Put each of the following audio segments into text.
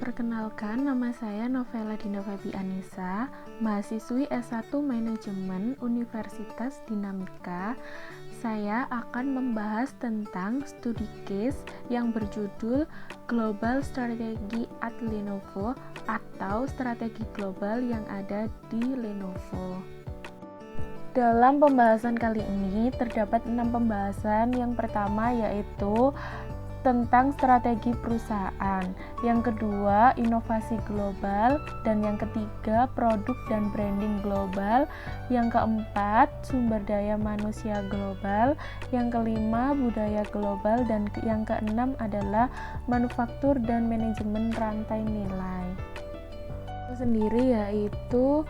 Perkenalkan, nama saya Novela Dinda Fabi Anissa, mahasiswi S1 Manajemen Universitas Dinamika. Saya akan membahas tentang studi case yang berjudul Global Strategy at Lenovo atau strategi global yang ada di Lenovo. Dalam pembahasan kali ini terdapat 6 pembahasan. Yang pertama yaitu tentang strategi perusahaan, yang kedua inovasi global, dan yang ketiga produk dan branding global, yang keempat sumber daya manusia global, yang kelima budaya global, dan yang keenam adalah manufaktur dan manajemen rantai nilai. Itu sendiri yaitu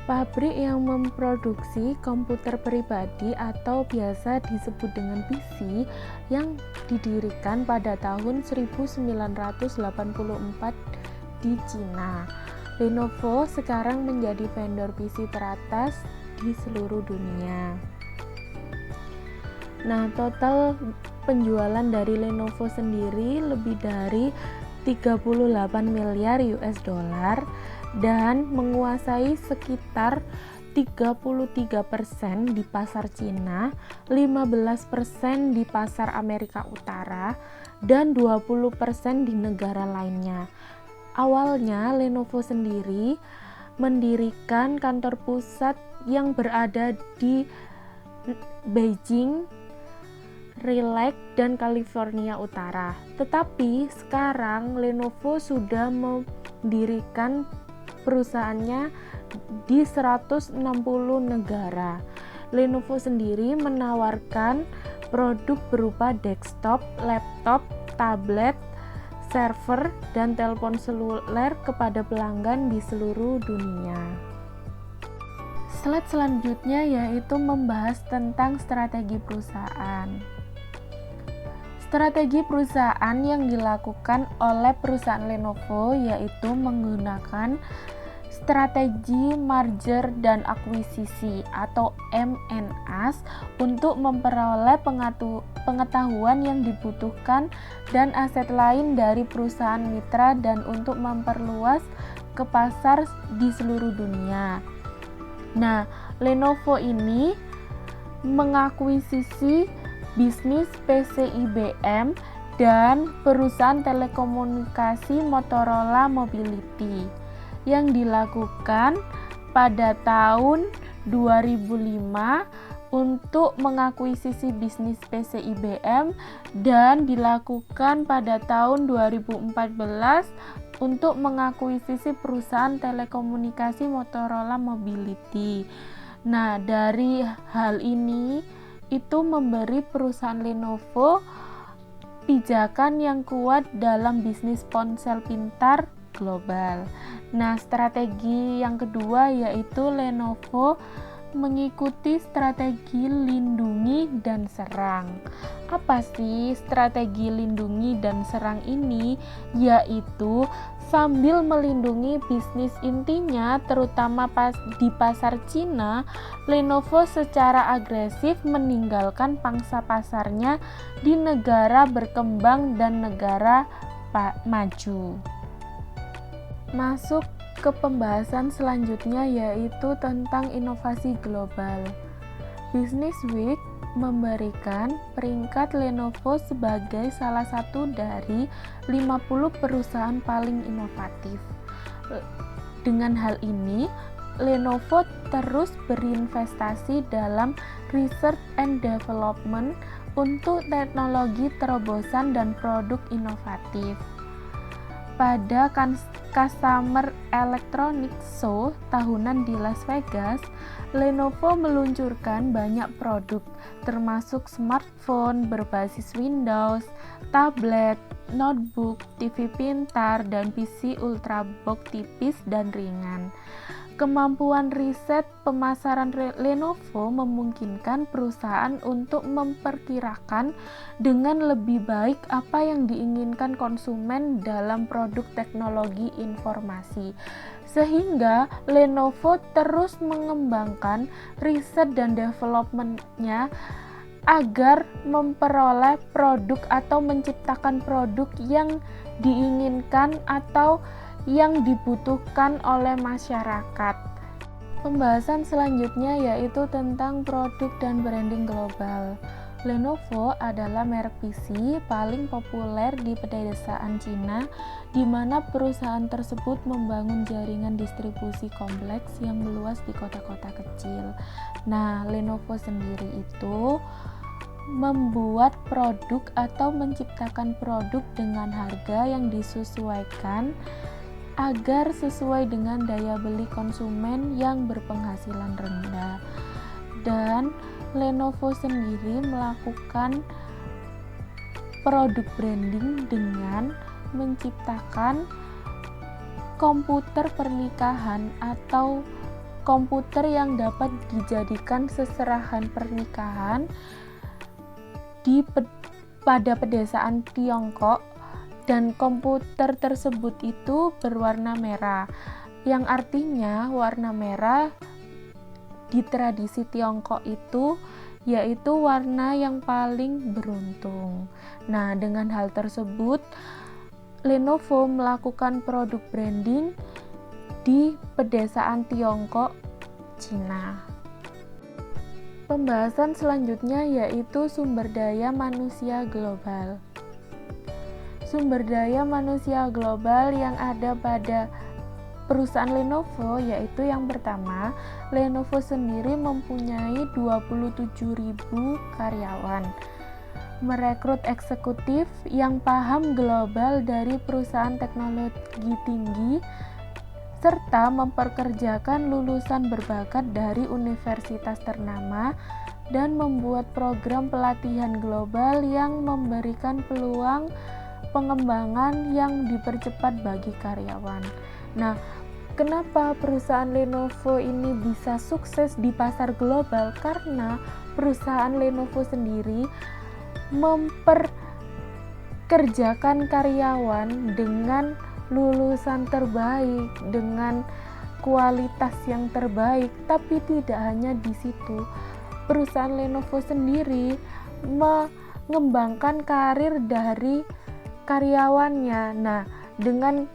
pabrik yang memproduksi komputer pribadi atau biasa disebut dengan PC yang didirikan pada tahun 1984 di Cina. Lenovo sekarang menjadi vendor PC teratas di seluruh dunia. Nah, total penjualan dari Lenovo sendiri lebih dari 38 miliar US dollar dan menguasai sekitar 33% di pasar Cina, 15% di pasar Amerika Utara, dan 20% di negara lainnya. Awalnya Lenovo sendiri mendirikan kantor pusat yang berada di Beijing, Raleigh, dan California Utara. Tetapi sekarang Lenovo sudah mendirikan perusahaannya di 160 negara. Lenovo sendiri menawarkan produk berupa desktop, laptop, tablet, server, dan telepon seluler kepada pelanggan di seluruh dunia. Slide selanjutnya yaitu membahas tentang strategi perusahaan. Strategi perusahaan yang dilakukan oleh perusahaan Lenovo yaitu menggunakan strategi merger dan akuisisi atau M&A untuk memperoleh pengetahuan yang dibutuhkan dan aset lain dari perusahaan mitra dan untuk memperluas ke pasar di seluruh dunia. Nah, Lenovo ini mengakuisisi bisnis PC IBM dan perusahaan telekomunikasi Motorola Mobility yang dilakukan pada tahun 2005 untuk mengakuisisi bisnis PC IBM dan dilakukan pada tahun 2014 untuk mengakuisisi perusahaan telekomunikasi Motorola Mobility. Nah, dari hal ini itu memberi perusahaan Lenovo pijakan yang kuat dalam bisnis ponsel pintar global. Nah, strategi yang kedua yaitu Lenovo mengikuti strategi lindungi dan serang. Apa sih strategi lindungi dan serang ini? Yaitu sambil melindungi bisnis intinya terutama di pasar Cina, Lenovo secara agresif meninggalkan pangsa pasarnya di negara berkembang dan negara maju. Masuk ke pembahasan selanjutnya yaitu tentang inovasi global. Business Week memberikan peringkat Lenovo sebagai salah satu dari 50 perusahaan paling inovatif. Dengan hal ini, Lenovo terus berinvestasi dalam research and development untuk teknologi terobosan dan produk inovatif. Pada Consumer Electronics Show tahunan di Las Vegas, Lenovo meluncurkan banyak produk, termasuk smartphone berbasis Windows, tablet, notebook, TV pintar, dan PC ultrabook tipis dan ringan. Kemampuan riset pemasaran Lenovo memungkinkan perusahaan untuk memperkirakan dengan lebih baik apa yang diinginkan konsumen dalam produk teknologi informasi. Sehingga Lenovo terus mengembangkan riset dan development-nya agar memperoleh produk atau menciptakan produk yang diinginkan atau yang dibutuhkan oleh masyarakat. Pembahasan selanjutnya yaitu tentang produk dan branding global. Lenovo adalah merek PC paling populer di pedesaan Cina, di mana perusahaan tersebut membangun jaringan distribusi kompleks yang meluas di kota-kota kecil. Nah, Lenovo sendiri itu membuat produk atau menciptakan produk dengan harga yang disesuaikan agar sesuai dengan daya beli konsumen yang berpenghasilan rendah. Dan Lenovo sendiri melakukan produk branding dengan menciptakan komputer pernikahan atau komputer yang dapat dijadikan seserahan pernikahan pada pedesaan Tiongkok, dan komputer tersebut itu berwarna merah, yang artinya warna merah di tradisi Tiongkok itu yaitu warna yang paling beruntung. Nah, dengan hal tersebut Lenovo melakukan produk branding di pedesaan Tiongkok, Cina. Pembahasan selanjutnya yaitu sumber daya manusia global. Sumber daya manusia global yang ada pada perusahaan Lenovo yaitu yang pertama, Lenovo sendiri mempunyai 27.000 karyawan, merekrut eksekutif yang paham global dari perusahaan teknologi tinggi, serta memperkerjakan lulusan berbakat dari universitas ternama dan membuat program pelatihan global yang memberikan peluang pengembangan yang dipercepat bagi karyawan. Nah, kenapa perusahaan Lenovo ini bisa sukses di pasar global? Karena perusahaan Lenovo sendiri memperkerjakan karyawan dengan lulusan terbaik, dengan kualitas yang terbaik. Tapi tidak hanya di situ, perusahaan Lenovo sendiri mengembangkan karir dari karyawannya. Nah, dengan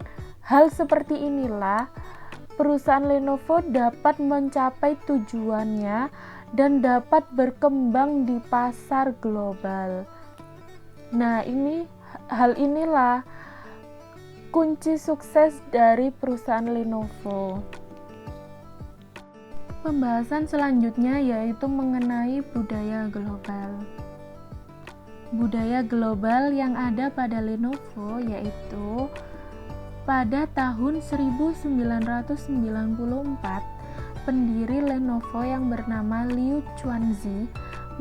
hal seperti inilah perusahaan Lenovo dapat mencapai tujuannya dan dapat berkembang di pasar global. Nah, hal inilah kunci sukses dari perusahaan Lenovo. Pembahasan selanjutnya yaitu mengenai budaya global. Budaya global yang ada pada Lenovo yaitu pada tahun 1994, pendiri Lenovo yang bernama Liu Chuanzi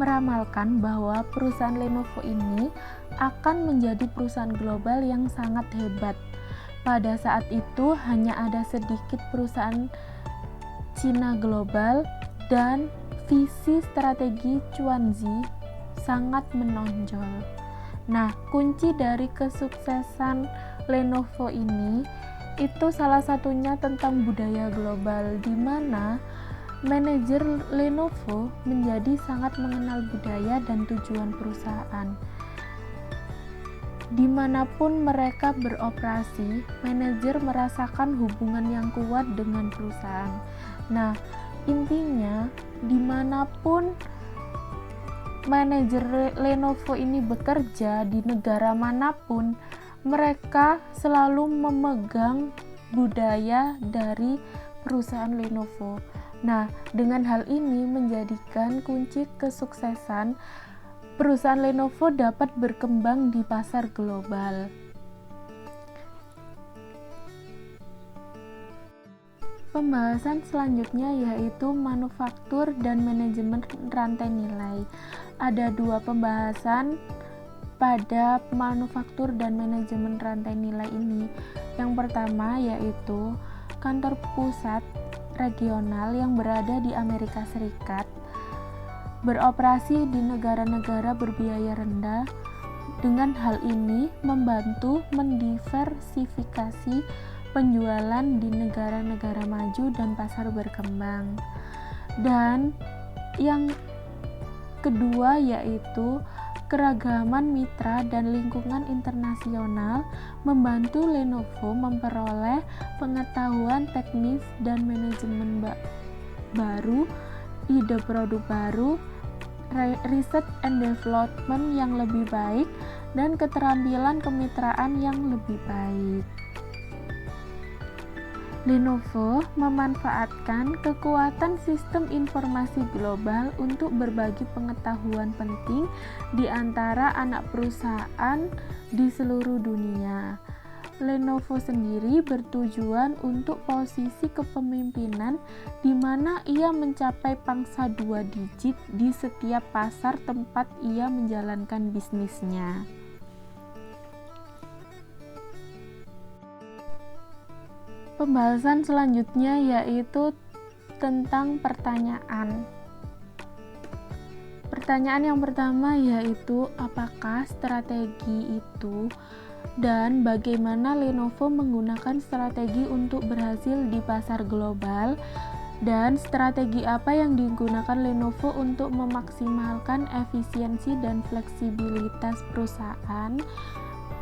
meramalkan bahwa perusahaan Lenovo ini akan menjadi perusahaan global yang sangat hebat. Pada saat itu hanya ada sedikit perusahaan Cina global dan visi strategi Chuanzi sangat menonjol. Nah, kunci dari kesuksesan Lenovo ini itu salah satunya tentang budaya global, di mana manajer Lenovo menjadi sangat mengenal budaya dan tujuan perusahaan. Dimanapun mereka beroperasi, manajer merasakan hubungan yang kuat dengan perusahaan. Nah, intinya dimanapun manajer Lenovo ini bekerja di negara manapun, mereka selalu memegang budaya dari perusahaan Lenovo. Nah, dengan hal ini menjadikan kunci kesuksesan perusahaan Lenovo dapat berkembang di pasar global. Pembahasan selanjutnya yaitu manufaktur dan manajemen rantai nilai. Ada dua pembahasan pada manufaktur dan manajemen rantai nilai ini. Yang pertama yaitu kantor pusat regional yang berada di Amerika Serikat beroperasi di negara-negara berbiaya rendah. Dengan hal ini membantu mendiversifikasi penjualan di negara-negara maju dan pasar berkembang. Dan yang kedua yaitu keragaman mitra dan lingkungan internasional membantu Lenovo memperoleh pengetahuan teknis dan manajemen baru, ide produk baru, research and development yang lebih baik, dan keterampilan kemitraan yang lebih baik. Lenovo memanfaatkan kekuatan sistem informasi global untuk berbagi pengetahuan penting di antara anak perusahaan di seluruh dunia. Lenovo sendiri bertujuan untuk posisi kepemimpinan di mana ia mencapai pangsa 2 digit di setiap pasar tempat ia menjalankan bisnisnya. Pembahasan selanjutnya yaitu tentang pertanyaan. Pertanyaan yang pertama yaitu apakah strategi itu dan bagaimana Lenovo menggunakan strategi untuk berhasil di pasar global, dan strategi apa yang digunakan Lenovo untuk memaksimalkan efisiensi dan fleksibilitas perusahaan,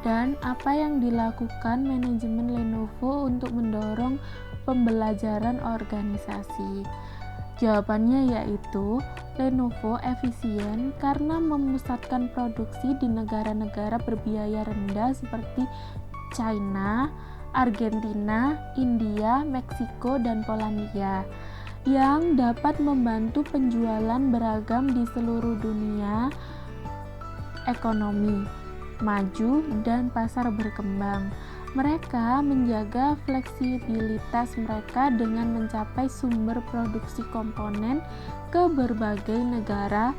dan apa yang dilakukan manajemen Lenovo untuk mendorong pembelajaran organisasi. Jawabannya yaitu Lenovo efisien karena memusatkan produksi di negara-negara berbiaya rendah seperti China, Argentina, India, Meksiko, dan Polandia, yang dapat membantu penjualan beragam di seluruh dunia ekonomi maju dan pasar berkembang. Mereka menjaga fleksibilitas mereka dengan mencapai sumber produksi komponen ke berbagai negara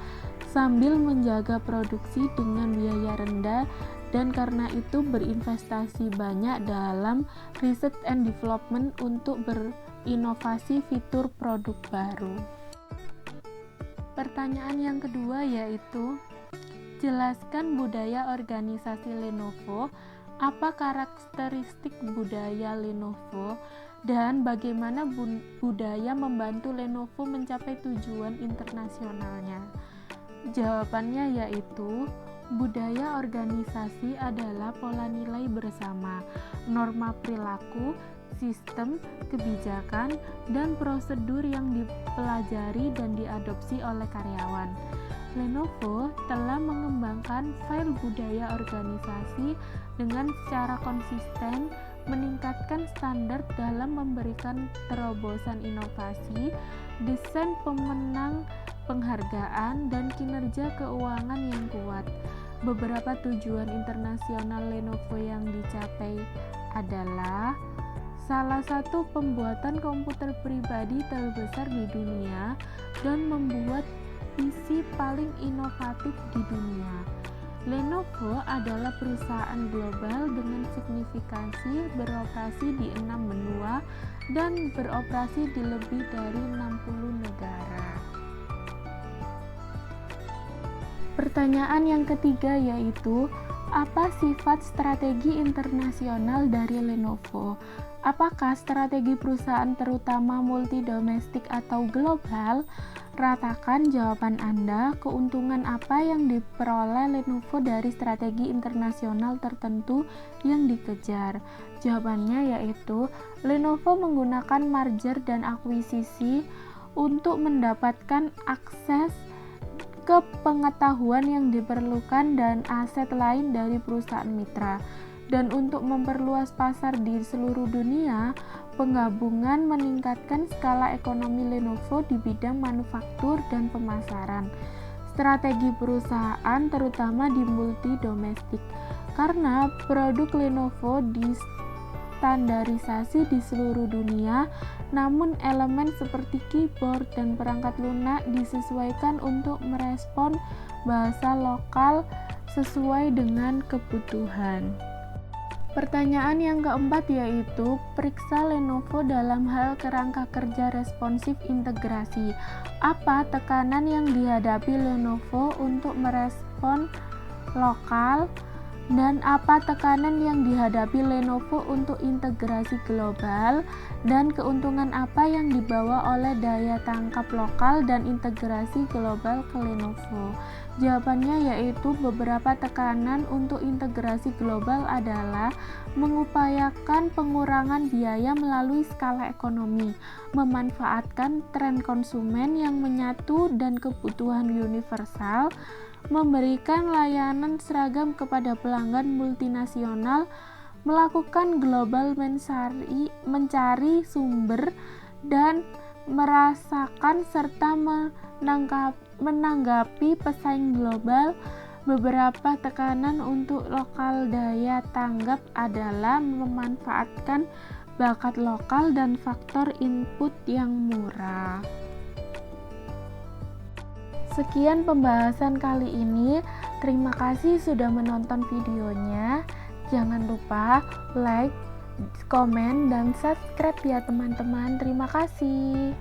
sambil menjaga produksi dengan biaya rendah, dan karena itu berinvestasi banyak dalam research and development untuk berinovasi fitur produk baru. Pertanyaan yang kedua yaitu jelaskan budaya organisasi Lenovo. Apa karakteristik budaya Lenovo dan bagaimana budaya membantu Lenovo mencapai tujuan internasionalnya? Jawabannya yaitu budaya organisasi adalah pola nilai bersama, norma perilaku, sistem, kebijakan, dan prosedur yang dipelajari dan diadopsi oleh karyawan. Lenovo telah mengembangkan file budaya organisasi dengan secara konsisten, meningkatkan standar dalam memberikan terobosan inovasi, desain pemenang penghargaan, dan kinerja keuangan yang kuat. Beberapa tujuan internasional Lenovo yang dicapai adalah salah satu pembuatan komputer pribadi terbesar di dunia dan membuat PC paling inovatif di dunia. Lenovo adalah perusahaan global dengan signifikansi beroperasi di 6 benua dan beroperasi di lebih dari 60 negara. Pertanyaan yang ketiga yaitu, apa sifat strategi internasional dari Lenovo? Apakah strategi perusahaan terutama multi-domestik atau global? Ratakan jawaban Anda, keuntungan apa yang diperoleh Lenovo dari strategi internasional tertentu yang dikejar. Jawabannya yaitu, Lenovo menggunakan merger dan akuisisi untuk mendapatkan akses ke pengetahuan yang diperlukan dan aset lain dari perusahaan mitra. Dan untuk memperluas pasar di seluruh dunia, penggabungan meningkatkan skala ekonomi Lenovo di bidang manufaktur dan pemasaran. Strategi perusahaan terutama di multi domestik, karena produk Lenovo distandarisasi di seluruh dunia, namun elemen seperti keyboard dan perangkat lunak disesuaikan untuk merespon bahasa lokal sesuai dengan kebutuhan. Pertanyaan yang keempat yaitu, periksa Lenovo dalam hal kerangka kerja responsif integrasi. Apa tekanan yang dihadapi Lenovo untuk merespon lokal dan apa tekanan yang dihadapi Lenovo untuk integrasi global, dan keuntungan apa yang dibawa oleh daya tangkap lokal dan integrasi global ke Lenovo. Jawabannya yaitu beberapa tekanan untuk integrasi global adalah mengupayakan pengurangan biaya melalui skala ekonomi, memanfaatkan tren konsumen yang menyatu dan kebutuhan universal, memberikan layanan seragam kepada pelanggan multinasional, melakukan global mencari sumber dan merasakan serta menanggapi pesaing global. Beberapa tekanan untuk lokal daya tanggap adalah memanfaatkan bakat lokal dan faktor input yang murah. Sekian pembahasan kali ini. Terima kasih sudah menonton videonya. Jangan lupa like, komen, dan subscribe ya teman-teman. Terima kasih.